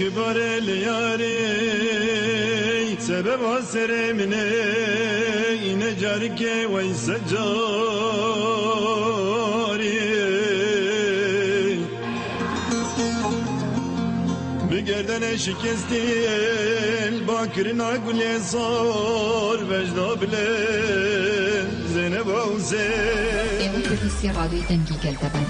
كبر الياري سبب عسر مني نجارك ويسجاري بگردن شکستی الباکرنا گل زار وجدا بله زینب و زین امو برسی رادوی دنگی گلدبن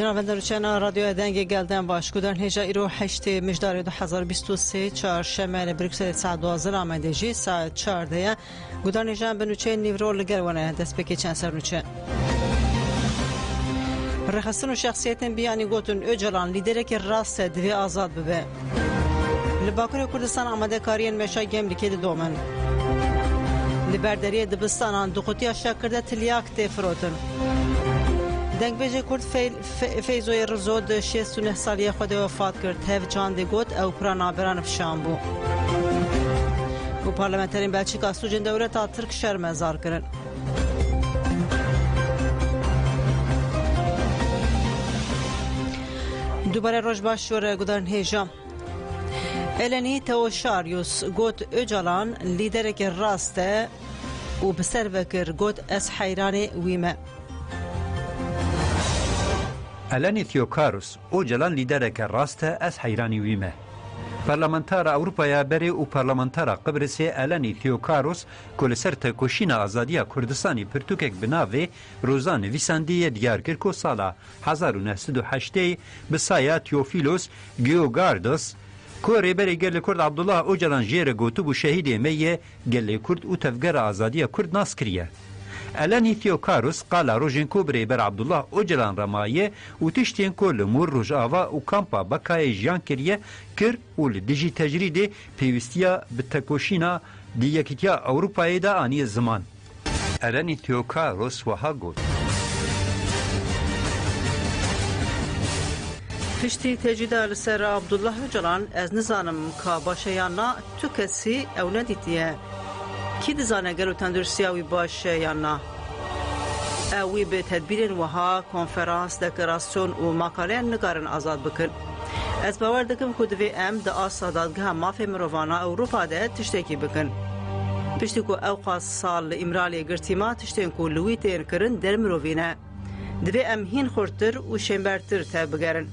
جناب دروچنا رادیو دنگ گلدن باش کودن هجا ایرو 8 مجدار 2023 چهارشنبه بریکسل ساعت 12 آمدگی ساعت 14 کودن هجا بنوچه نیورو لگرونه دست بکی چند سر نوچه رخصتن و شخصیت بیانی گوتون اجلان لیدره که راست دوی آزاد ببه لباکر کردستان آمده کارین مشای گملیکی دومن لبردری دبستان دخوتی شکرده تلیاک تفروتن دنگ بیجه کرد فیزوی رزود 69 سالی خود وفات کرد هف جان دی گوت او پرا نابران فشان بو و پارلمنترین بلچیکا سوجن دولتا ترک شرمزار کرن دوباره روش باشور گدارن هیجا الانی توشاریوس گوت اجالان لیدر که راسته و بسر وکر گوت از حیران ویمه الانی تیوکاروس او جلان لیدرک راسته از حیرانی ویمه پارلمانتار اوروپا بری و پارلمانتار قبرس الانی تیوکاروس کل سر تکوشین آزادی کردستانی پرتوکک بناوی روزان ویساندی دیار کرد سالا 1908 بسایا تیوفیلوس گیوگاردوس کوری بری گل کرد عبدالله او جلان جیر گوتو بو شهید میه گل کرد او تفگر آزادی کرد ناس کریه الانی تیوکاروس قال روجين كوبري بر عبد الله اوجلان رمايه وتشتين كل مور رجاوا وكامبا بكاي جان كريه كر ول ديجي تجريدي بيوستيا بالتكوشينا ديكيتيا اوروبا دا اني الزمان الانی تیوکاروس وهاغوت پشتی تجیده لسر عبدالله اوجلان از نزانم که باشیانا تو کسی او ندیدیه کی دزانه گلو تندرسیاوی باشه یا نه اوی به تدبیر وها کنفرانس دکراسیون و مقاله نگارن آزاد بکن از باور دکم که دوی ام دا آسادادگاه مافی مروانا اوروپا ده تشتکی بکن پشتی که اوقات سال امرالی گرتیما تشتین که لوی تین کرن در مروینه دوی ام هین خورتر و شنبرتر تا بگرن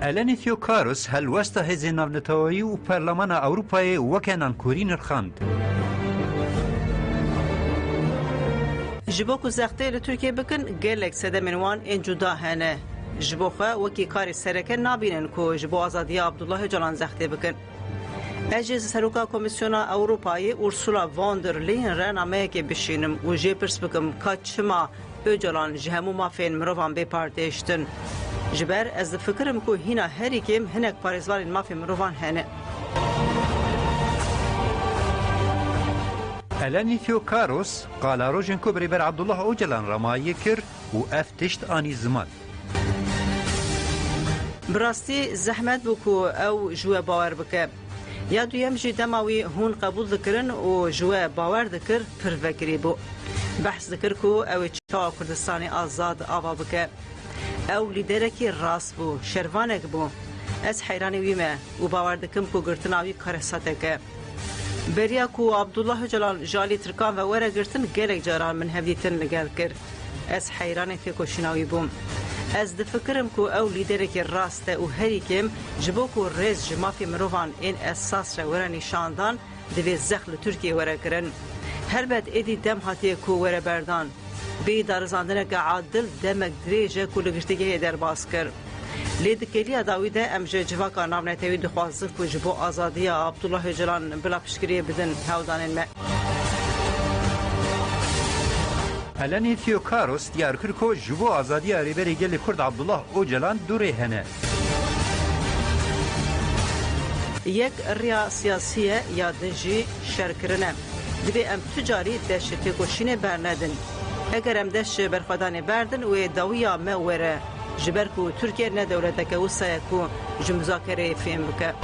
الانی تیوکاروس هل وسط هزی نافنتوایی و پارلمان اوروپای وکنان کورین رخاند جبوکو زخته لترکیه بکن گلک سده منوان این جدا هنه جبوخه وکی کاری سرکه نابینن که جبو آزادی عبدالله جلان زخته بکن اجز سروکا کمیسیونا اوروپایی اورسولا واندر لین رنامه که بشینم و جه پرس بکم که چما اوجلان جهمو مافین مروان بپارتیشتن جبر از فکرم که هینا هری کم هنک پارزوان مافی مروان هنه الانی تیوکاروس قال روجن كوبري بر عبدالله اوجلان رمایی کر و افتشت آنی زمان براستی زحمت بکو او جوه باور بکه یا دویم جی دماوی هون قبول دکرن و جوه باور دکر پر وکری بو بحث دکر که او چا کردستانی آزاد آوا بکه او لیدرکی راست بو شروانک بو از حیرانی ویمه و باور دکم که گرتناوی کارساته که بریا کو عبدالله جلال جالی ترکان و وره گرتن گلک جاران من هفدیتن لگل کر از حیرانی تکوشناوی بوم از دفکرم کو او لیدرکی راسته و هری کم جبو کو ریز جمافی مروان این اساس را وره نشاندان دوی زخل ترکیه وره کرن هر بد ایدی دم هاتی کو وره بردان بی دارزاندنه که عادل دمک دریجه کو لگشتگی در باز کر لیدکلی داویده امجه جواکا نامنتوی دخوازن که جبو آزادی عبدالله جلان بلا پشکری بدن هودانین ما الانی تیوکاروس دیار کرد که جبو آزادی ریبری گل کرد عبدالله اوجلان دوره هنه یک ریا سیاسیه یا دنجی شرکرنه دبی ام تجاری دش تکوشین برندن اگر ام دش برخوادان بردن و داویا موره جبرکو ترکیه نه دولت که وسایه کو جمذاکره فهم بکه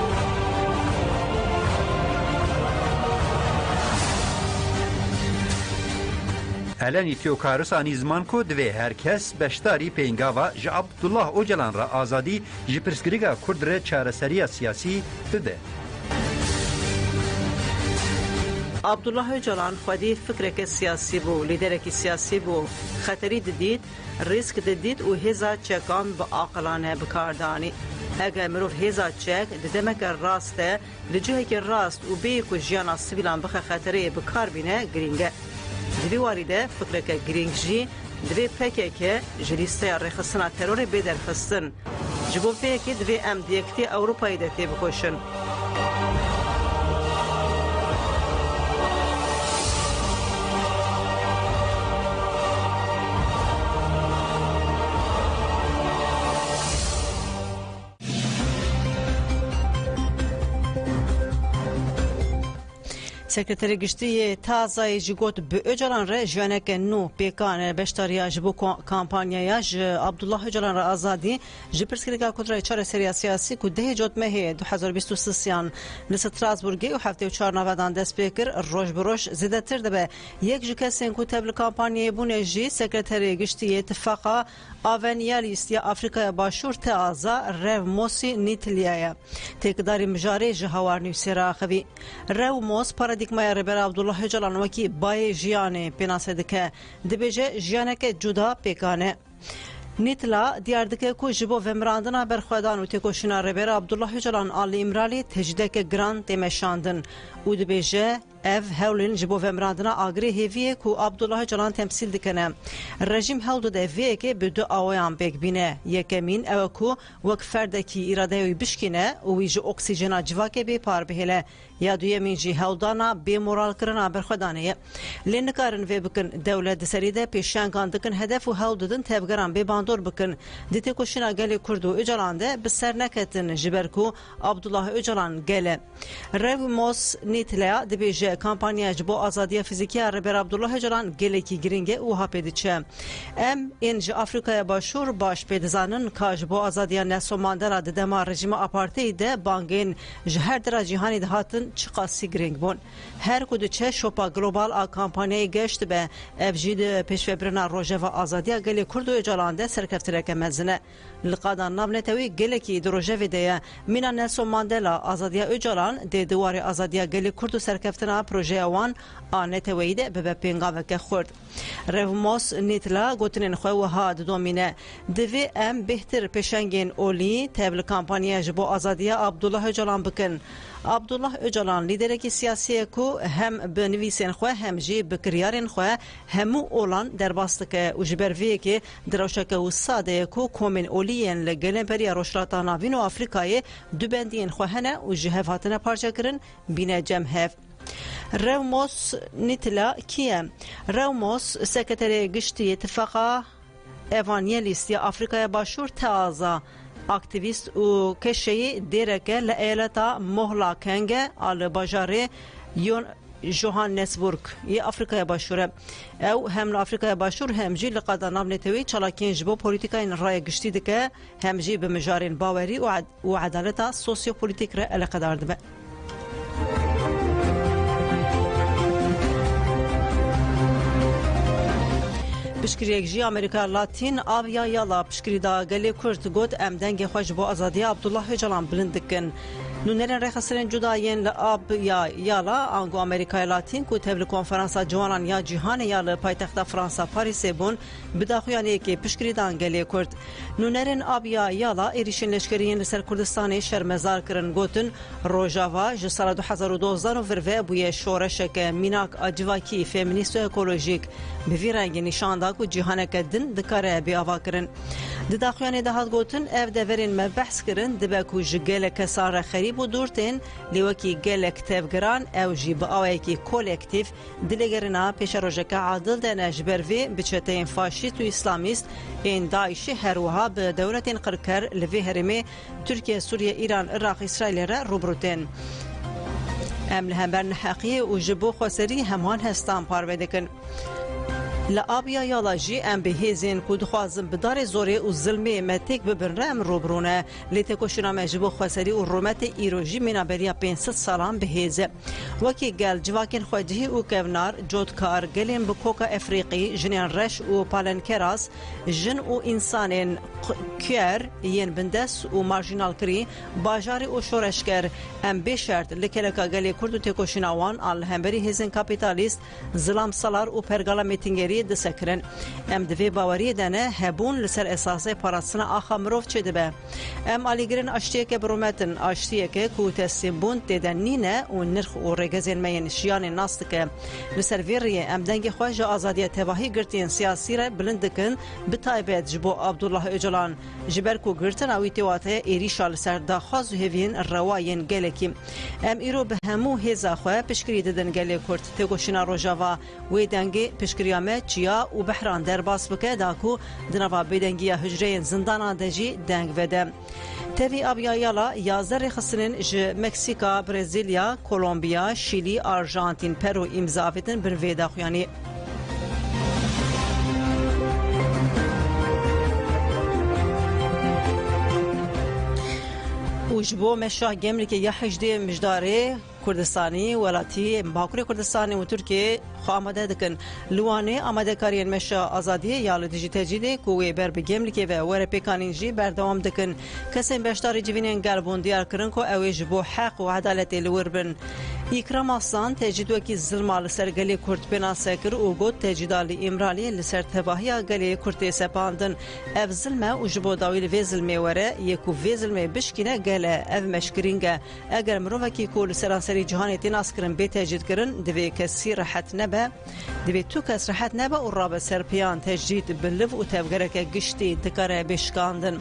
الان تیوکاروس آنی زمان کو دوی هر کس بشتاری پینگاوا جا عبدالله اوجلان را آزادی جی پرسکریگا کرد را چارەسەریya سیاسی بده. عبدالله اوجلان خودی فکرک سیاسی بو، لیدرک سیاسی بو، خطری دید، ریسک دید و هزا چکان با عقلانه بکاردانی. اگر مروف هزا چک ددمک راسته لجوهی که راست و بی که جیانا سویلان بخ خطری بکار بینه گرینگه. دوی واریده فکرک گرینگ جی دوی پکه که جلیسته رخصنا ترور بیدر خستن جبو پکه دوی ام دیکتی اوروپایی دتی بکشن. سکرتری گشتی تازه جگوت به اجران را جانک نو پیکان بشتاریا جبو کامپانیا ج عبدالله اجران را آزادی جپرسکریگا کدرای چهار سری سیاسی که ده جوت مه 2023 لستراسبورگی و هفته و 4 نوادان دست پیکر روش بروش زیده تر دبه یک جکسین که تبل کامپانیا بونه جی سکرتری گشتی اتفاقا آونیالیست یا آفریقای باشور تازه رو موسی نیتلیایا تکداری مجاری جهوار نیوسیرا خوی رو موس پارادیگمای ربر عبدالله اجلان وکی بای جیانه پیناسه دکه دبیجه جیانه که جدا پیکانه نیتلا دیاردکه کو جبو ومراندنا برخوادان و تکوشنا ربر عبدالله اجلان آلی امرالی تجده که گران تیمشاندن و دبیجه اف هولین جبو ومراندنا آگری هیویه کو عبدالله جلان تمثیل دکنه رژیم هولدو ده ویه که به دو آویان بیگ بینه یکمین او کو وک فردکی اراده وی بشکینه و ویج اکسیجنا جواکه بی پار بهله یا دویمین جی هولدانا بی مورال کرنا برخودانه لینکارن وی بکن دولت سریده پیشنگان دکن هدف و هولددن تبگران بی باندور بکن دیتی کشنا گلی کردو اجلانده بسر نکتن جبرکو عبدالله اجلان گله رو موس نیتلا دبیجه کامپانیا جبو آزادی فیزیکی ربر عبدالله جلان گلکی گرینگه و ها پیدیچه ام اینج آفریقای باشور باش پیدزانن که جبو آزادی نسو ماندرا دما رژیم آپارتیده بانگین جهر در جهانی دهاتن چقاسی گرینگ بون هر کدوچه شوپا گلوبال آ کامپانیای گشت به افجید پیشوبرنا روژه و آزادی گلی کردو جلانده سرکفترک مزنه لقادان نابنتوی گلکی دروژه ویده مینا نسو ماندلا آزادی اجلان ده دوار آزادی گلی کردو سرکفتنا پروژه وان آنت ویده به پینگاوه که خورد روموس نیتلا گوتنین خواه و ها دومینه دوی ام بهتر پیشنگین اولی تبل کامپانیا جبو آزادی عبدالله اجلان بکن عبدالله اجلان لیدرکی سیاسی کو هم به نویسین خواه هم جی بکریارین خواه همو اولان در باست که اجبرویه که دروشک و ساده کو کومین اولین لگلن پریا روشلاتا ناوین و افریقای دو بندین خواه و جهف هاتنه پارچه کرن بین جمهف روموس نیتلا کیه؟ روموس سکرتری گشتی اتفاقا ایوانیلیست یا آفریقای باشور تازه اکتیویست و کشی دیرکه لایلتا مهلا کنگه آل باجاره جوهانسبورگ یا آفریقای باشوره او هم آفریقای باشور همجی لقد نام نتوی چلاکین جبو پولیتیکاین رای گشتی دکه همجی به مجارین باوری و عدالتا سوسیو پولیتیک را القدار دبه پشکری جی امریکا لاتین آویا یالا پشکری دا گلی کرد گود ام دنگ خوش با آزادی عبدالله جلان بلندکن نونرین رخصرین جداین لآب یا یالا آنگو امریکای لاتین کو تبل کنفرانسا جوانان یا جهان یا پایتخت فرانسا پاریس بون بداخویانی که پشکری دان گلی کرد نونرین آب یا یالا ایریشین لشکریین لسر کردستان شرمزار کرن گوتن روژاوا جسال 2012 و وروه بوی شورشک میناک اجواکی فیمینیست و اکولوژیک بوی رنگ نشان دا کو جهان کدن دکاره بی آوا کرن داخویانی دهات گوتن اف دورین ما بحث کرن دبکو جگل کسان خریب و دورتین لیوکی گل کتابگران او جی با آویکی کولکتیف دلگرنا پیش روژک عادل دن جبروی بچتین فاشیست و اسلامیست این داعشی هروها به دولتین قرکر لوی هرمی ترکیه سوریه ایران عراق اسرائیل را روبروتین ام لهمبر نحقی و جبو خسری همان هستان پارویدکن لآبیا یالاجی ام به هزین کود خوازم بدار زوری و ظلمی متک ببرن ام روبرونه لیتکوشنا مجبو خسری و رومت ایروژی منابریا 500 سالان به هزه وکی گل جواکن خواجهی و کونار جودکار گلیم بکوکا افریقی جنین رش و پالنکراس جن و انسان کیر ین بندس و مارجینال کری باجاری و شورشکر ام بشرط لکلکا گلی کرد و تکوشناوان آل همبری هزین کپیتالیست ظلام سالار و پرگالا میتینگری دسکرن ام دوی باوری دنه هبون لسر اساس پاراسنا آخا مروف چه دبه ام آلیگرن اشتیه که برومتن اشتیه که کو تسیمبون دیدن نینه و نرخ و رگزین مین شیان ناست که لسر ویریه ام دنگ خواج آزادی تباهی گرتین سیاسی را بلندکن بتایبت جبو عبدالله اجلان جبر کو گرتن اوی تیواته ایریشا لسر داخواز و هیوین رواین گلکی ام ایرو به همو هزا خواه پشکری ددن گلی کرد تگوشنا روژاوا وی دنگی پشکریامه چیا و بحران در باس بکه داکو دنوا بیدنگی هجرین زندان دجی دنگ وده تبی آبیایالا 11 خسنین ج مکسیکا، برزیلیا، کولومبیا، شیلی، آرژانتین، پرو امضافتن بر ویدا خویانی وجبو مشاه گمریک یا 18 مجداره کردستانی ولاتی باکوری کردستانی و ترکیه خو آماده دکن لوانه آماده کارین مشا آزادی یا لدیجی تجیده کوی بر بگمریک و ور پیکانینجی بردوام دکن کسین بشتاری جوینین گربون دیار کرن کو اویج بو حق و عدالت لوربن اکرام آسان تجید وکی ظلم لسر گلی کرد بنا سکر و گود تجیدالی امرالی لسر تباهی گلی کرد سپاندن اف ظلم و جبو داویل وی ظلمه وره یکو وی ظلمه بشکینه گله اف مشکرینگه اگر مروفکی کول سراسری جهانی تناس کرن به تجدید کرن دوی کسی راحت نبه دوی تو کس راحت نبه و رابط سرپیان تجدید بلف و تفگره که گشتی دکاره بشکاندن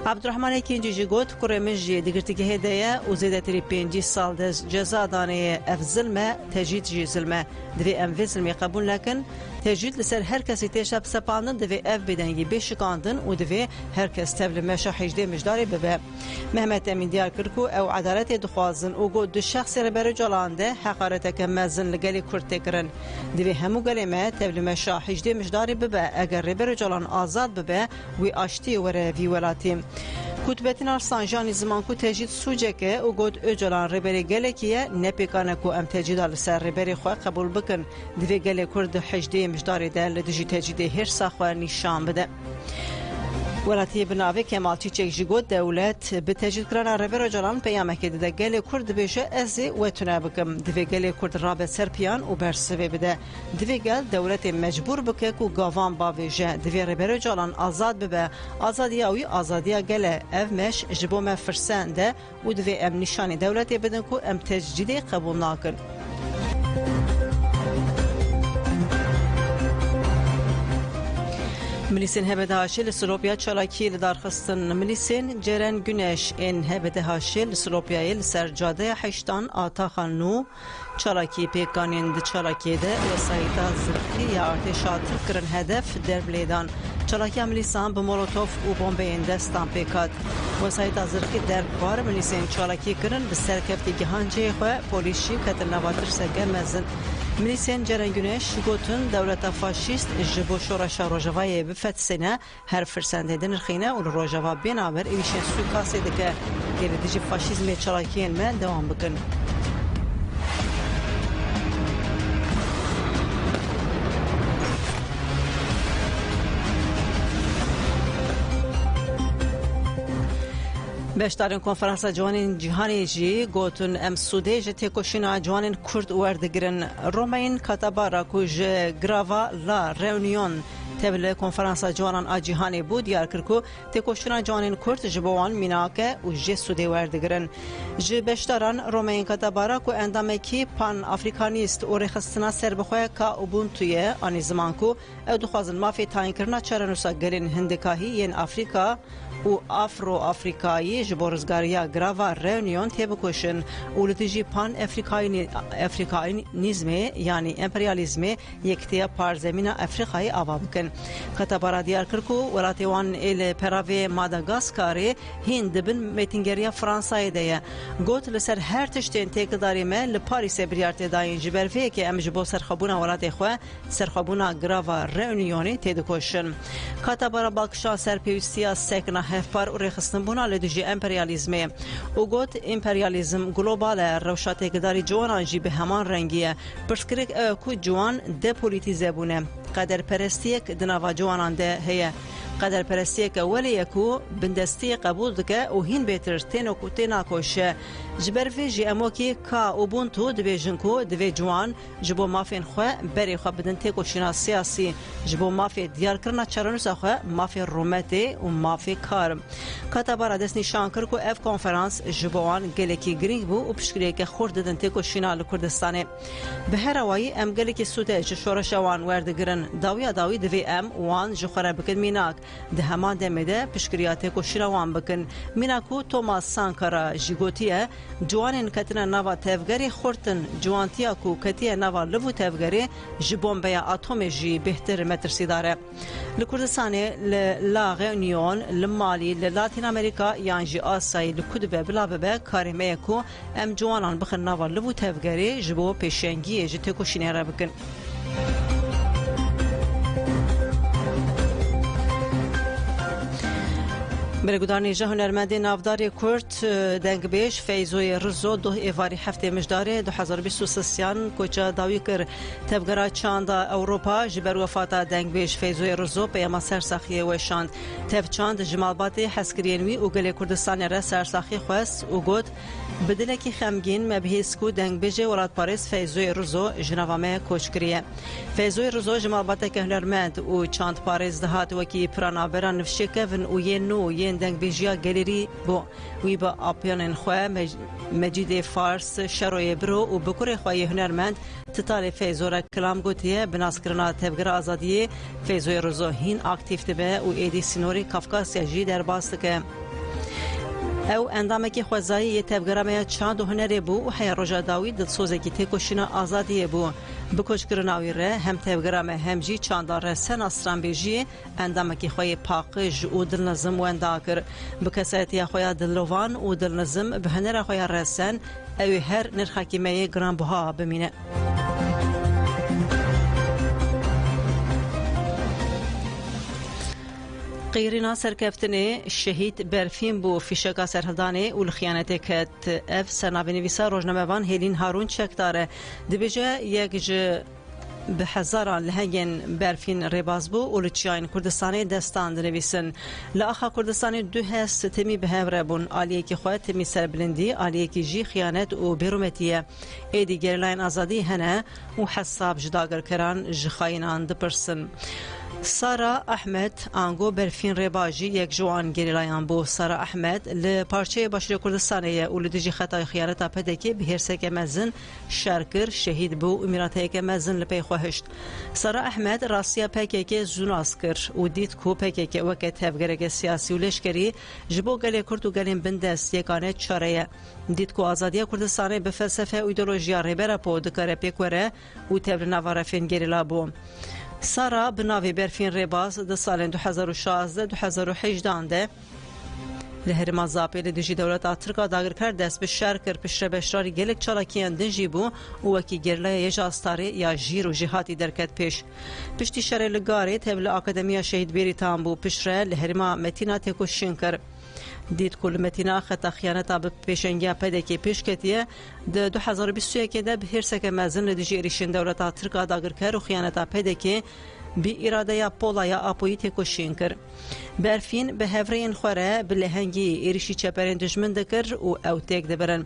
عبدالرحمن کنجی جی گوت کرمجی دیگرتی که هدیه و زیده تری 5 سال دز جزا دانه اف ظلمه تجدید جی ظلمه دوی ام وی ظلمه قبول نکن تجدید لسر هر کسی تشاب سپاندن دوی اف بدنگی بشکاندن و دوی هر کس تبل مشا 18 مجداری ببه محمد امین دیار کرکو او عدالت دخوازن و گود دو شخص ربر جلانده حقارت که مزن لگلی کرد تکرن دوی همو گلیمه تبل مشا 18 مجداری ببه اگر ربر جلان آزاد ببه وی آشتی وره وی ولاتیم کتبتین ارسانجانی زمان کو تجدید سوجه که او گود اجلان ربری گلکیه نپیکانه کو ام تجدید لسر ربری خواه قبول بکن دوی گلی کرد 18 مجداری ده لدیجی تجدید هر ساخوه نشان بده ولاتی بناوی کمال چیچک جگود دولت به تجدید کرنا ربر جلان پیامه که ده گلی کرد بشه ازی و تونه بکم دوی گلی کرد رابط سرپیان و برسوی بده دوی گل دولت مجبور بکه کو گاوان باویجه دوی ربر جلان آزاد ببه آزادی اوی آزادی گله اف مش جبو مفرسنده و دوی ام نشانی دولتی بدن کو ام تجدیدی قبول ناکن ملیسین هبده هاشل سلوپیا چالاکی لدارخستن ملیسین جرن گنش این هبده هاشل سلوپیای لسر جاده حشتان آتا خانو چالاکی پیکانین ده چالاکی ده و سایتا زرخی یا ارتشات کرن هدف در بلیدان چالاکی ملیسان به مولوتوف و بومبین دستان پیکات و سایتا زرخی در بار ملیسین چالاکی کرن به سرکفتی گهانجه خواه پولیشی کتل نواتر سرگه مزن ملیسین جرن گونش گوتن دولت فاشیست جبو شورشا روژاوای بفت سنه هر فرسنده دنرخینه و روژاوا بیناور ایویشن سوکاسی دکه گلی دیجی فاشیزم چالاکین من دوام بکن بشترین کنفرانس جوانین جهانی جی گوتن ام سوده جه تکوشینا جوانین کرد وردگرن رومین کتابارا کوج گراوا لا رونیون تبل کنفرانس جوانان جهانی بود یار کرکو تکوشینا جوانین کرد جبوان میناکه و جه سوده وردگرن جه بشتران رومین کتابارا کو اندامه کی پان افریکانیست و رخصتنا سر بخواه که اوبونتویه آنی زمان کو او دخوازن مافی تاین کرنا چرنوسا گرین هندکاهی ین افریکا و افرو افریقایی جبرزگاریا گراوا رونیون تبکوشن ولتیجی پان افریقایی نیزمه یعنی امپریالیزمه یکتیا پارزمین افریقایی آوا بکن کتابارا دیار کرکو ولاتیوان ال پراوی ماداگاسکاری هین دبن میتینگریا فرانسای ده گوت لسر هر تشتین تکداری ما لپاریس بریارت داین جبرفی که ام جبو سرخبونا ولات خو سرخبونا گراوا رئونیونی تدکوشن کتابارا بالکشا سرپیوستیا سکنا هفپار و رخصتن بونا لدجی امپریالیزم او گوت امپریالیزم گلوبال روشات تکداری جوانان جی به همان رنگیه پرسکریک کو جوان دپولیتیزه بونه قدر پرستیک دناوا جوانان ده هیه قدر پرستیک ولی یکو بندستی قبول دکه و هین بیتر تینو کو تینا کوشه جبر في جي اموكي كا اوبونتو دبي جنكو دبي جوان جبو مافين خو بري خو بدن تيكو شنا سياسي جبو مافي ديار كرنا چرنوس خو مافي رومتي و مافي كار كتابارا دس نشان كركو اف كونفرنس جبوان گلكي گرينگ بو و پشكريك خورد دن تيكو شنا لكردستان بهراوي ام گلكي سوته شورشوان وردگرن داوي دبي ام وان جخره بكن ميناك ده همان دمده پشكريات کو شراوان بكن ميناكو توماس سانكارا جيگوتيه جوانن کتنا نوا تفگری خورتن جوانتیا کو کتیا نوا لبو تفگری جبون بیا اتم جی بهتر مترسی داره لکردستان لا غونیون لمالی لاتین امریکا یان جی آسای لکدبه بلا به کارمه کو ام جوانان بخن نوا لبو تفگری جبو پیشنگی جی تکو شینره بکن برگودانی جه هنرمندی نافداری کرد دنگ بیش فیزوی رزو دو ایواری هفته مجداره 2023 کوچا داوی کر تبگرا چاند اوروپا جبر وفاتا دنگ بیش فیزوی رزو پیما سرساخی وشاند تب چاند جمالباتی حسکرینوی و گل کردستان را سرساخی خواست و گود بدلکی خمگین مبهیس کو دنگ بیجه ولاد پاریس فیزوی رزو جنوامه کوچکریه فیزوی رزو جمالباتی که هنرمند و چاند پاریس دهات وکی پرانابرا نفشکون و ین نو ین دنگ بیجیا گلری بو وی با آپیان خواه مجید فارس شروع برو و بکر خواه هنرمند تطال فیزو کلام گوتیه بناس کرنا تبگر آزادیه فیزوی رزو هین اکتیف تبه و ایدی سینوری کافکاسیا جی در باست که او اندامکی خوزایی تبگرامه چاند و هنری بو و حی رجا داوی دلسوزکی تکوشینا آزادیه بو بکوش کرناوی ره هم تبگرامه هم جی چاندار سن اسران بیجی اندامکی خوی پاقج و دلنظم و انداکر بکسایتی خوی دلوان و دلنظم به هنر خوی رسن او هر نرخاکیمه گران بها بمینه قيرنا سركفتني الشهيد برفين بو في شقا سرهداني والخيانة كت اف سنابنيفيسا روجنامه‌وان هيلين هارون شكداره دبجه يكج بحزاران لهنگن برفين ريباز بو ولچاين كردستاني دستان دنويسن لاخا كردستاني دو هست تمي بهوربون آليه کی خو تمي سربلندي آليه کی جي خيانت و بيرومتيه ايدي گرلاين آزادي هنه و حساب جداگر کران جخاينان دپرسن سارا احمد آنگو برفین رباجی یک جوان گریلایان بو سارا احمد لپارچه باشور کردستانیه و لدیجی خطای خیانتا پدکی به هرسک مزن شرکر شهید بو امیراته که مزن لپی خواهشت سارا احمد راسیا پکیک زوناس کر و دید کو پکیک وقت هفگرگ سیاسی و لشکری جبو گلی کرد و گلیم بندست یکانه چاره دید کو آزادی کردستانی به فلسفه و ایدولوژیا ریبرا پو دکاره پیکوره و تبر نوارفین گریلا بو سارا بناوی برفین ریباز ده سال 2016-2018 ده لهرما زاپی لدیجی دولت آترکا داگر کرد دست به شهر کر پشت بشراری گلک چالاکیان دنجی بو و وکی گرلای یجاستاری یا جیر و جهاتی درکت پشتی شهر لگاری تبل اکادمیا شهید بیریتان بو پشت لهرما متینا تکوشین کر دید کل متینا خطا خیانتا به پیشنگی پدکی پیشکتیه ده 2021 ده به هرسک مزن لدیجی ایریشن دولت آترکا داگر کر و خیانتا پدکی بی اراده یا پولا یا اپویی تکوشین کر برفین به هفرین خوره به لهنگی ایریشی چپرین دجمن دکر و او تک دبرن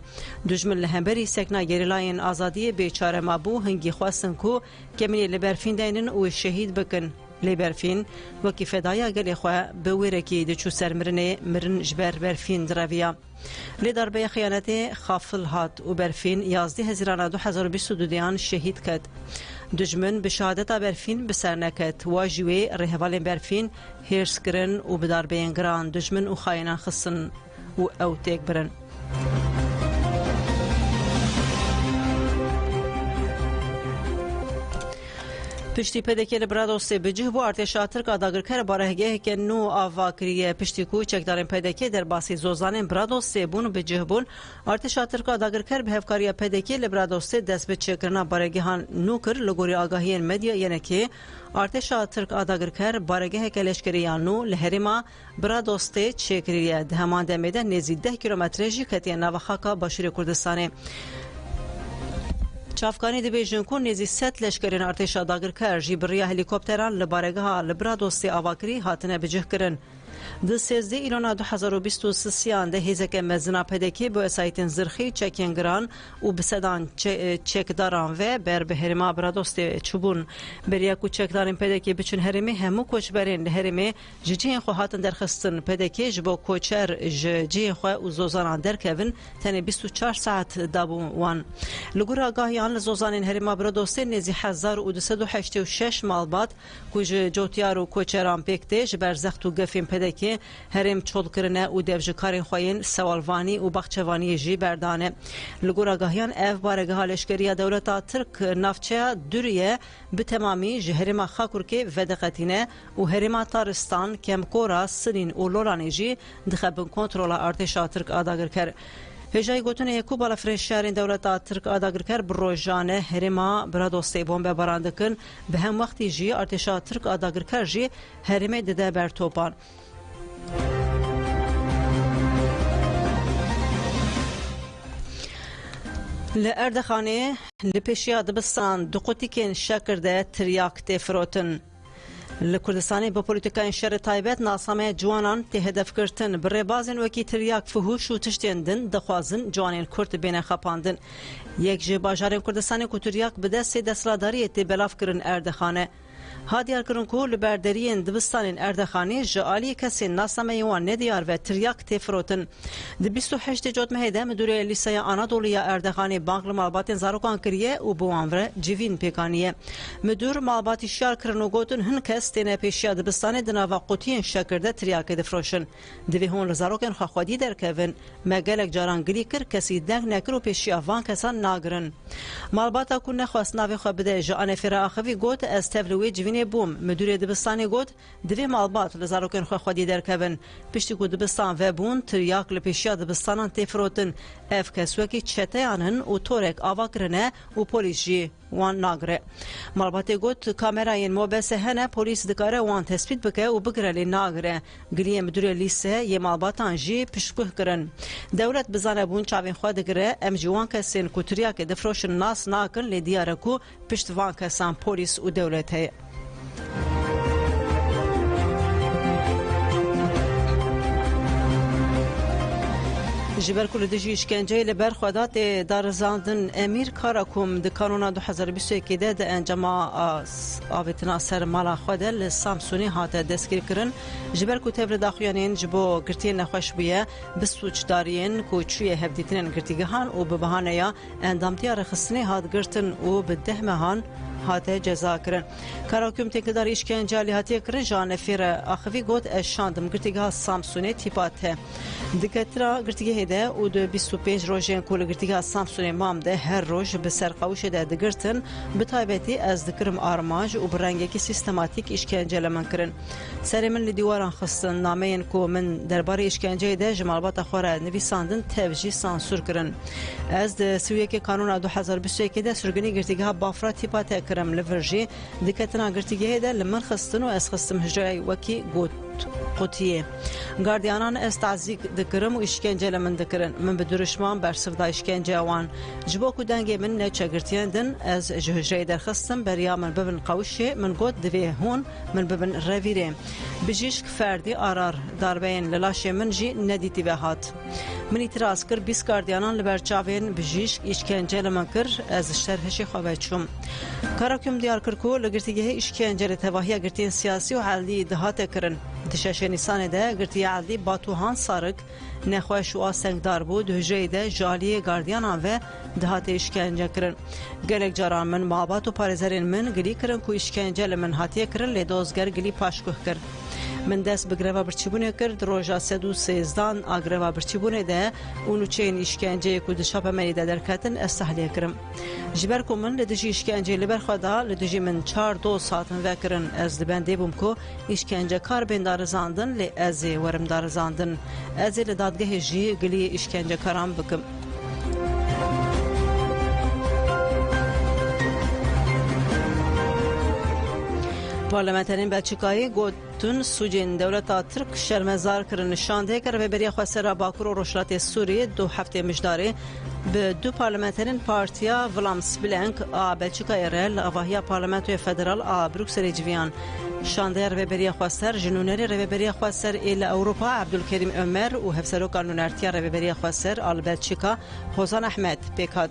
دجمن لهنبری سکنا گریلاین آزادی بیچاره مابو هنگی خواستن کو کمینی لبرفین دینن و شهید بکن لبرفین وکی فدایا گلی خواه به ویرکی دچو سرمرنه مرن جبر برفین درویا لدربه خیانت خافل هات و برفین 11 هزیران 2022 دیان شهید کد دجمن به شهادت برفین بسر نکد واجوی رهوال برفین هرس کرن و بدربه گران دجمن و خاینان خصن و او تک برن پشتی پدکی لبرادوسی بجه بو ارتشا ترک آداگرکر بارهگه که نو آواکریه پشتی کو چکدارین پدکی در باسی زوزانین برادوسی بون بجه بون ارتشا ترک آداگرکر به هفکاری پدکی لبرادوسی دست به چکرنا بارهگه هان نو کر لگوری آگاهی مدیا یعنی که ارتشا ترک آداگرکر بارهگه کلشکریان نو لهریما برادوسی چکریه دهمان دمیده نزی 10 کیلومتر جی کتی نوخاکا باشور کردستانه چافکانی دبیجن کن نزی 100 لشکرین ارتشا داگرکر جی بریا هلیکوپتران لبارگه ها لبرادوسی آواکری هاتنه بجه کرن. د 13 ایلونا 2023 ده هیزک مزنا پدکی بو اسایتن زرخی چکینگران و بسدان چکداران و بر به هرما برادوستی چوبون بریا کو چکدارن پدکی بچن هرمی همو کوچبرین هرمی جین خو هاتن درخستن پدکی جبو کوچر جین خو او زوزان درکوین تنه 24 ساعت دابو وان لګور آگاهیان زوزانین هرما برادوستی نزی 1286 مالبات کو جوتیارو کوچران پکته جبر زختو گفیم پدکی هرم چول کرنه و دیوژکارین خوین سوالوانی و بخچوانی جی بردانه لگور آگاهیان اف بارگاه لشکریه دولتا ترک نافچه دوریه به تمامی جهرما خاکورکی ودقتینه و هرما تارستان کمکورا سنین و لولانی جی دخبن کنترول ارتشا ترک آداگر کر هجای گوتن یکو بالا فرشارین دولتا ترک آداگر کر بروجانه هرما برادوستی بومب براندکن به هم وقتی جی ارتشا ترک آداگر کر جی هرمه دده بر توپان لأردخانه لپیشیا دبستان دقوتیکن شکرده تریاک تفروتن لکردستانی با پولیتیکای شر تایبت ناسامه جوانان ته هدف کرتن بر بازن وکی تریاک فهوش و تشتیندن دخوازن جوانین کرد بین خپاندن یک جه باجارین کردستانی کو تریاک بده سی دستلاداری تی بلاف کرن اردخانه هادیار کرن کو لبردرین دبستانین اردخانی جالی کسی ناسامه یوان ندیار و تریاک تفروتن د 28 جوت مهده مدیره لیسای آنادولویا اردخانی بانک مالباتین زاروکان کریه و بوانور جیوین پیکانیه مدیر مالباتی شار کرن و گوتن هن کس تینه پیشیا دبستان دناوا قوتین شکرده تریاک دفروشن دوی هون لزاروکن خواهدی در کون مگلک جاران گلی کر کسی دنگ نکر و پیشیا وان کسان ناگرن مالباتا کن نخواست ناوی خواه بده جان فرا آخوی گوت از تفلوی جیوین بوم مدیر دبستانی گوت دوی مالبات لزاروکن خواهدی در کون پشتی کو دبستان و بون تریاک لپیشیا دبستانان تفروتن اف کسوکی چته آنن و تورک آوا کرنه و پولیس جی وان ناگره مالباتی گوت کامراین موبسه هنه پولیس دکاره وان تثبیت بکه و بگره لی ناگره گلیه مدیر لیسه یه مالباتان جی پشکوه کرن دولت بزانه بون چاوین خواه دگره ام جوان کسین کو تریاک دفروشن ناس ناکن لی دیاره کو پشت وان کسان پولیس و دولت هی جبر کل دجی اشکنجه لبر خودات دارزاندن امیر کاراکوم د کانون 2021 ده انجام آویتنا سر مالا خود لسامسونی هات دستگیر کرن جبر کو تبر داخویانین جبو گرتی نخوش بیه بسوچ دارین کو چوی هفدیتنن گرتیگهان و به بهانه یا اندامتیا رخصنی هات گرتن و به دهمهان هاته جزا کرن کاراکوم تکدار اشکنجه لیهاتی کرن جان فیر آخوی گوت اشاندم گرتیگه سامسونی تیپاته دکترا گرتیگه هده و دو 25 روزین کل گرتیگه سامسونی مام ده هر روز به سرقاوش ده دگرتن به تایبتی از دکرم آرماج و برنگی که سیستماتیک اشکنجه لمن کرن سری من لدیواران خستن نامین کو من درباره اشکنجه ده جمالبات خوره نویساندن توجی سانسور کرن از ده سویه که کانون 2021 ده سرگنی گرتیگه بافرا تیپاته کرم لورجی دکترا گرتیگه هده لمن خستن و از خستم هجای وکی گوت قوتیه گاردیانان استعزیق دکرم و اشکنجه لمن دکرن من به درشمان برسفدا اشکنجه وان جبو کو دنگی من نچه گرتیان دن از جهجه درخستم بریا من ببن قوشه من گوت دوی هون من ببن رویره بجیشک فردی آرار داربین للاشه من جی ندیتی به هات من اعتراض کر 20 گاردیانان لبرچاوین بجیشک اشکنجه لمن کر از شرحشی خواه چوم کاراکم دیار کرکو لگرتیگه اشکنجه لتواهی گرتین سیاسی و حالی دهات کرن دشش نیسان ده گرتی علی باتوهان سارک نخواش و آسنگدار بود هجای ده جالی گاردیانان و دهات اشکنجه کرن گلک جاران من مابات و پارزرین من گلی کرن کو اشکنجه لمن هاتیه کرن لیدوزگر گلی پاشکوه کرن من دست بگروا برچیبونه کرد روژا 113 آگروا برچیبونه ده اونو چین اشکنجه کود شاپ منی ده درکتن استحلیه کرم جبر کو من لدجی اشکنجه لبر خدا لدجی من 4 ساعتن وکرن از دبنده بوم کو اشکنجه کار بندار زاندن لی از ورم دار زاندن از لدادگه جی گلی اشکنجه کارام بکم پارلمانترین بلچیکایی گوتن سوجین دولت ترک شرمزار کرن نشانده که رهبری خواستر باکور و روشلات سوریه 2 هفته مجداره به دو پارلمانترین پارتیا ولامس بلنک آ بلچیکای رل آواهیا پارلمانتوی فدرال آ بروکسل جویان شانده رهبری خواستر جنونری رهبری خواستر ایل اروپا عبدالکریم عمر و هفسرو قانونارتیا رهبری خواستر آل بلچیکا حسن احمد پیکاد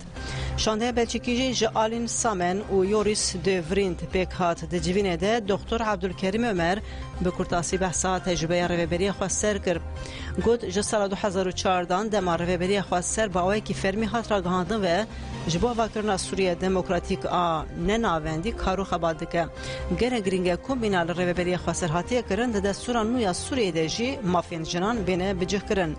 شانده بلچیکی جالین سامن و یوریس دوورینت پیکات دجوینه ده دکتر عبدالکریم عمر به کرتاسی بحثا تجربه رهبری خواستر کرد گود جسال 2014 دمار رهبری خواستر با اوی کی فرمی هات را گهاندن و جبو واکرنا سوریه دموکراتیک آ نناوندی کارو خباد که گره گرینگه کومبینال رهبری خواستر هاتی کرن ده دستور نویا سوریه دجی مافین جنان بینه بجه کرن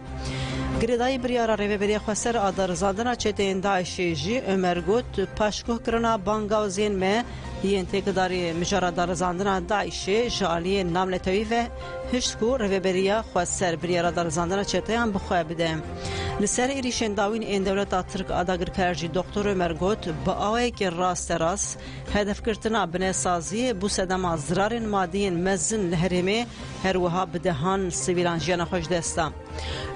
گریدای بریارا رهبری خواستر آدار زادنا چتین داعشی جی عمر گوت پاشکو کرنا بانگاوزین me ین تکداری مجرد دار زاندنا داعشی جالی ناملتوی و هشتکو رهبری خواستر بریارا دار زاندنا چتیان بخواه بده لسر ایریشن داوین این دولت ترک آداگر کرجی دکتر عمر گوت با آوه که راست هدف کرتنا بنه سازی بو سدما زرار مادین مزن لحرمه هر وها بدهان سیویلان جیان خوش دستا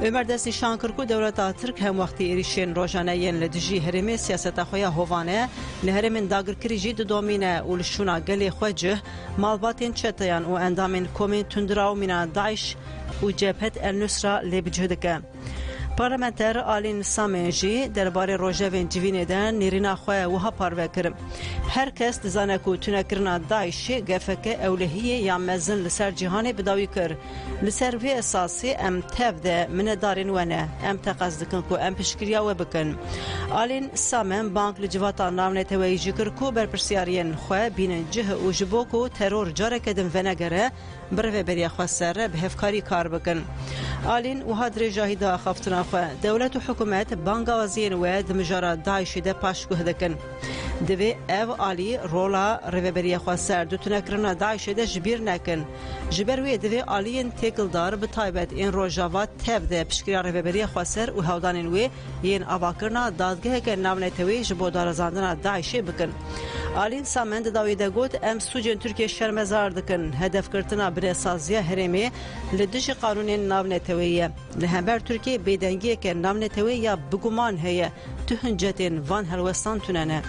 عمر دستی شانکر کو دولت ترک هم وقتی ایریشن روزانه ین لدجی حرمه سیاست خویا هوانه لحرمن داگر کریجی دومینه و لشونا گلی خوجه مالباتین چتیان و اندامین کومین تندراو مینا داعش و جبهت النصره لبجهدکه پارلمانتر آلین سامنجی درباره روژاوین جوینه دن نیرینا خواه وها پارو کرم هر کس دزانه کو تونکرنا داعشی گفکه اولهیه یا مزن لسر جهانی بداوی کر لسر وی اساسی ام تفده من دارین ونه ام تقصدکن کو ام پشکریا و بکن آلین سامن بانک لجواتا نامنه تویجی کر کو برپرسیارین خواه بین جه و جبو کو ترور جاره کدن ونگره بروه بریا خواستر به هفکاری کار بکن آلین و هادر جاهیده خفتنا خواه دولت و حکومت بانگاوازین و دمجارا داعشی ده پاشکو هدکن دوی او آلی رولا رهبری خواستر دوتونه کرنا داعشی ده جبیر نکن جبروی دوی آلین تکلدار به تایبت این روژاوات تف ده پشکریا رهبری خواستر و هودانین وی ین آواکرنا دادگه که نامنتوی جبو دارزاندنا داعشی بکن آلین سامند داوی ده گوت ام سوجن ترکیه شرمزار دکن هدف کرتنا بر سازیه هرمی لدش قانون نامنتویه لهمبر ترکیه بیدنگیه که نامنتوی یا بگمان هیه تهنجتین وان هلوستان توننه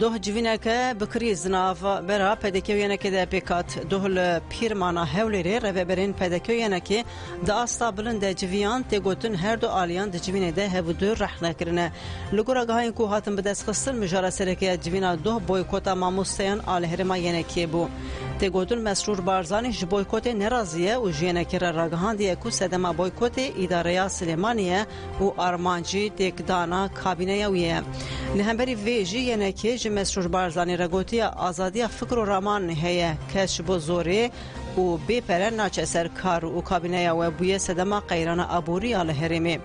دوه جوینه که بکریز ناف برا پدکیوینه که ده پیکات دوه پیرمانا هولری رهبرین پدکیوینه که ده آستا بلند جویان تگوتن هر دو آلیان ده جوینه ده هفدو رح نکرنه لگور آگاهین که هاتن بدست خستن مجاره سرکه جوینا دوه بویکوتا ماموستیان آل هرما ینه که بو تگوتن مسرور بارزانی ج بویکوت نرازیه و جینه که راگهاندیه کو سدما بویکوت اداره سلیمانیه و آرمانجی تکدانا کابینه یویه لهمبری ویجی ینه که ج مسرور بارزانی رگوتی آزادی فکر و رامان هیه کش بو زوری و بیپره ناچه سر کار و کابینه و بویه سدما قیران ابوری آل هرمی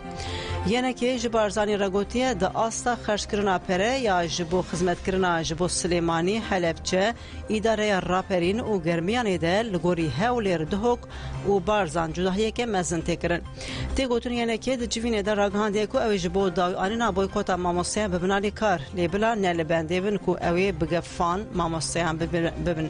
یعنی که جبارزانی رگوتیه ده آستا خرج کرنا پره یا جبو خدمت کرنا جبو سلیمانی حلبچه اداره راپرین و گرمیانی ده لگوری هولیر دهوک و بارزان جداهیه که مزن تکرن تیگوتون یعنی که ده جوینه ده راگهانده که اوی جبو داوی آنینا بویکوتا ماموستیان ببنالی کار لیبلا نلبنده بن که اوی بگفان ماموستیان ببن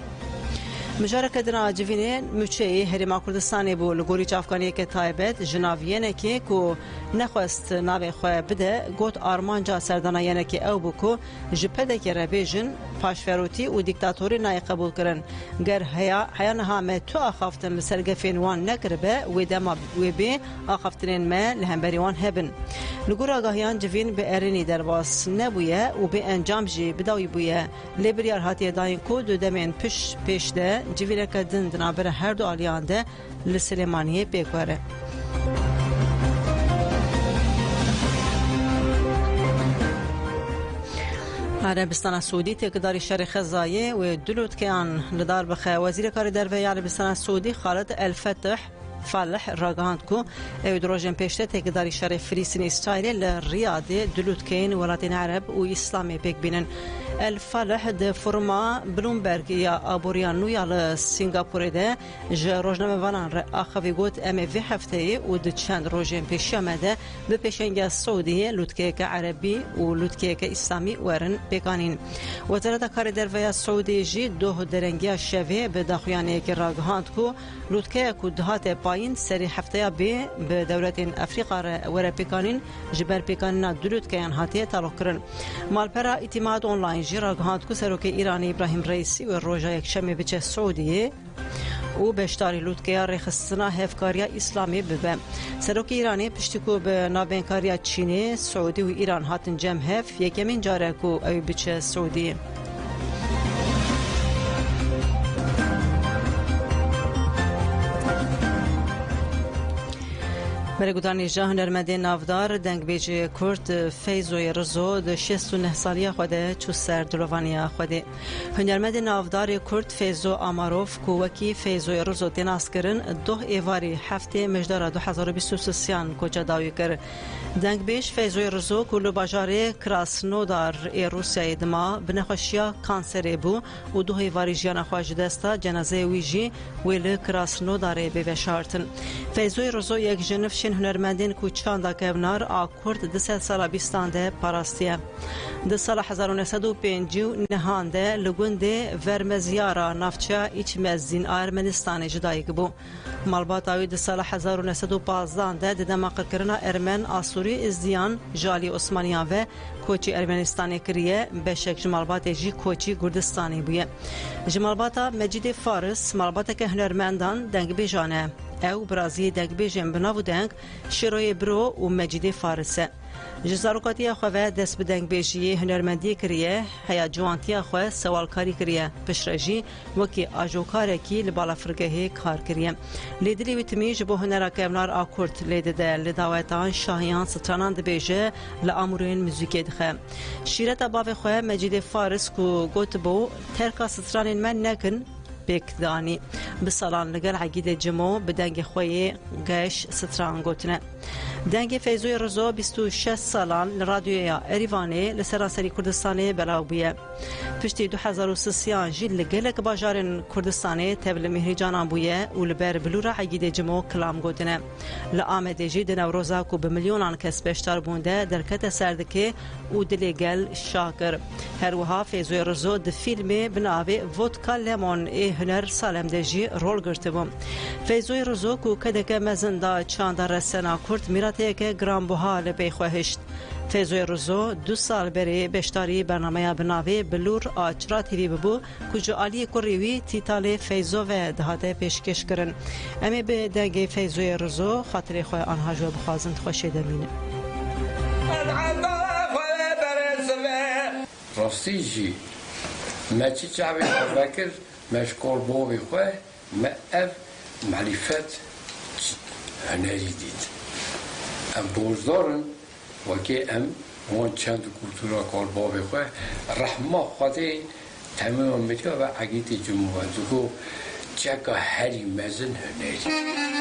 مشارکت دنا جوینه مچه هرما کردستانی بو لگوری چافکانی که تایبت جناویه که کو نخواست ناوی خواه بده گوت آرمانجا سردانا یعنی که او بو که جپده که ربیجن پاشفروتی و دیکتاتوری نای قبول کرن گر حیا نهامه تو آخافتن لسرگفین وان نکربه و دما و بی آخافتنین ما لهمبری وان هبن لگور آگاهیان جوین به ارینی درواس نبویه و به انجام جی بداوی بویه لیبریار هاتی داین کو دو دمین پیش ده جوینه که دندنا بره هر دو آلیان ده لسلیمانیه بیکواره عربستان السعودي تقدر شهر خزایه و دلوت کان لدار بخه وزیر کار دروی عربستان السعودي خالد الفتح فالح راگاند کو او دروجن پیشته تقداری شهر فلسطین اسرائیل لرياض دلوت کین ولاتین عرب و اسلامی بک بینن الفالح د فرما بلومبرگ یا ابوریانو یا سنگاپور ده روزنامه وانان را اخوی گوت ام وی هفته و د چند روزن پیش آمده به پیشنگ سعودی لوتکه عربی و لوتکه اسلامی ورن بکانین وزارت کار دروی سعودی جی دو درنگی شوی به داخلیانه که راگاند کو لوتکه کو دهات پایین سری هفته به دولت افریقا ور بکانین جبر بکانین دلوت که انهاتی تعلق کرن مالپرا اعتماد آنلاین راگاند کو سروک ایرانی ابراهیم رئیسی و روزا یکشنبه بچه سعودیه و بشتاری لوتکه رخصتنا هفکاریا اسلامی ببه سروک ایرانی پشتیکو به نابینکاریا چینی سعودی و ایران هاتن جمع هف یکمین جاره کو اوی بچه سعودیه برگودانی جه هنرمند نافدار دنگ بیج کرد فیضوی رزو د 69 سالی خوده چو سر دلوانی خوده هنرمند نافدار کرد فیضو آماروف کوکی فیضوی رزو تناس کرن دو ایواری هفته مجدار 2023 کوچه داوی کر دنگ بیج فیضوی رزو کلو باجاره کراسنودار روسیای دما بنخوشیا کانسر بو و دو ایواری جیان خواج دستا جنازه ویجی ویل کراسنودار بوشارتن فیضوی رزو یک جنف هنرمندین کو چاندا کبنار آکورد 10 سال بیستانده پاراستیه 10 سال 1905 نهانده لگونده ورمزیارا نافچه ایچ مزین ارمنستان جدایی بو مالبات آوی 10 سال 1915 ده دماغ کرنا ارمن آسوری ازدیان جالی عثمانیان و کوچی ارمنستانی کریه بشک جمالبات جی کوچی گردستانی بویه جمالبات مجید فارس مالبات که هنرمندان دنگ بیجانه او برازی دنگ بیجن بناو دنگ شروع برو و مجید فارسه جزاروکاتی خواه دست به دنگ بیجی هنرمندی کریه هیا جوانتی خواه سوالکاری کریه پشرجی وکی آجوکاره کی لبالا فرگهی کار کریه لیدلی ویتمیج بو هنرا کمنار آکورت لیده لداویتان شاهیان سترانان دبیجه لامورین موزیکی دخه شیرت باوی خواه مجید فارس کو گوت بو ترکا سترانین من نکن بکدانی بسالان لگر عقید جمو بدنگ خوی گش ستران گوتنه دنگ فیضوی رزو 26 سالان لرادیویا اریوانی لسراسری کردستانی بلاوبیه پشتی 2003 جیل لگلک باجارن کردستانی تبل مهری جانان بویه و لبر بلورا عقید جمو کلام گوتنه لآمده جید نوروزا کو بملیونان کس بشتر بونده درکت سردکه و دلیگل شاکر هر وها فیضوی رزو د فیلم بناوی ودکا لیمون هنر سالم دجی رول گرته بوم فیضوی رزو کو کدک مزندا چاند رسنا کرد میراته که گرام بوها لبی خواهشت فیضوی رزو 2 سال بری بشتاری برنامه بناوی بلور آجرا تیوی ببو کجو آلی کوریوی تیتال فیضو و دهاته پیشکش کرن امی به دنگ فیضوی رزو خاطر خواه آنها جو بخوازند خوشه دمینه راستی جی مچی چاوی فکر مشکل بوی خواه ما اف معرفت هنری دید ام بوزدارن وکی ام وان چند کلتورا کار بوی خواه رحمه خواهی تمام میتونه و عقیده جمهوری کو چکا هری مزن هنری